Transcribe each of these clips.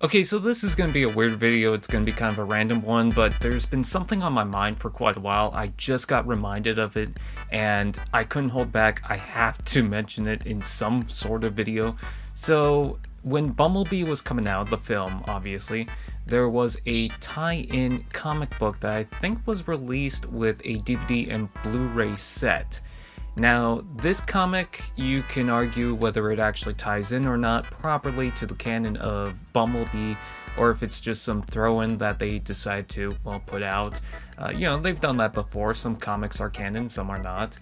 Okay, so this is going to be a weird video. It's going to be kind of a random one, but there's been something on my mind for quite a while. I just got reminded of it and I couldn't hold back. I have to mention it in some sort of video. So, when Bumblebee was coming out, the film, obviously, there was a tie-in comic book that I think was released with a DVD and Blu-ray set. Now, this comic, you can argue whether it actually ties in or not properly to the canon of Bumblebee, or if it's just some throw-in that they decide to, well, put out. They've done that before. Some comics are canon, some are not.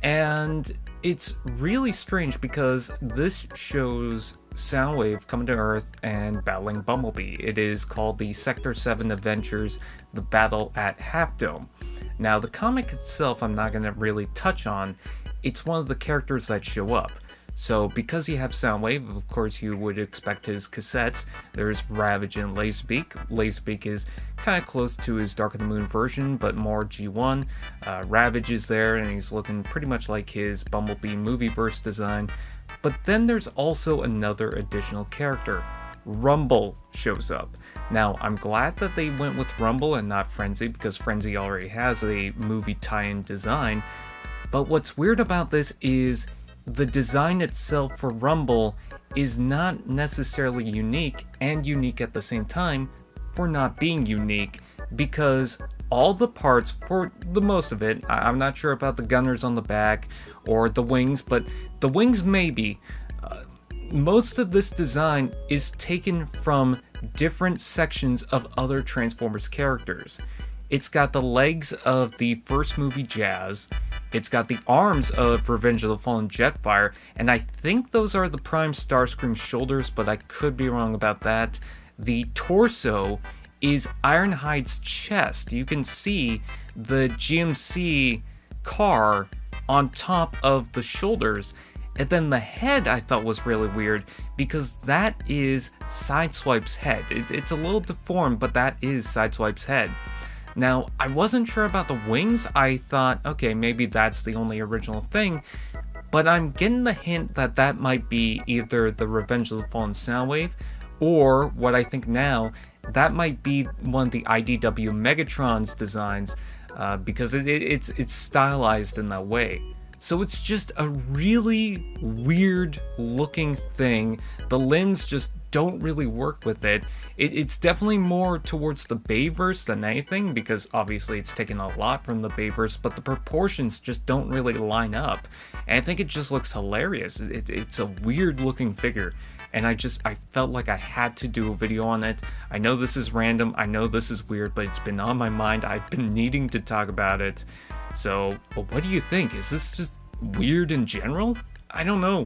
And it's really strange because this shows Soundwave coming to Earth and battling Bumblebee. It is called the Sector 7 Adventures, The Battle at Half Dome. Now, the comic itself I'm not going to really touch on. It's one of the characters that show up. So, because you have Soundwave, of course you would expect his cassettes. There's Ravage and Laserbeak. Laserbeak is kind of close to his Dark of the Moon version, but more G1. Ravage is there, and he's looking pretty much like his Bumblebee Movieverse design. But then there's also another additional character. Rumble shows up. Now, I'm glad that they went with Rumble and not Frenzy, because Frenzy already has a movie tie-in design. But what's weird about this is the design itself for Rumble is not necessarily unique, and unique at the same time for not being unique, because all the parts, for the most of it, I'm not sure about the gunners on the back or the wings, but the wings maybe. Most of this design is taken from different sections of other Transformers characters. It's got the legs of the first movie Jazz, it's got the arms of Revenge of the Fallen Jetfire, and I think those are the Prime Starscream shoulders, but I could be wrong about that. The torso is Ironhide's chest. You can see the GMC car on top of the shoulders. And then the head I thought was really weird because that is Sideswipe's head. It's a little deformed, but that is Sideswipe's head. Now, I wasn't sure about the wings. I thought, okay, maybe that's the only original thing. But I'm getting the hint that that might be either the Revenge of the Fallen Soundwave, or what I think now, that might be one of the IDW Megatron's designs, because it's stylized in that way. So it's just a really weird looking thing. The limbs just don't really work with it. It's definitely more towards the Bayverse than anything, because obviously it's taken a lot from the Bayverse, but the proportions just don't really line up. And I think it just looks hilarious. It's a weird looking figure. And I felt like I had to do a video on it. I know this is random, I know this is weird, but it's been on my mind. I've been needing to talk about it. So, what do you think? Is this just weird in general? I don't know.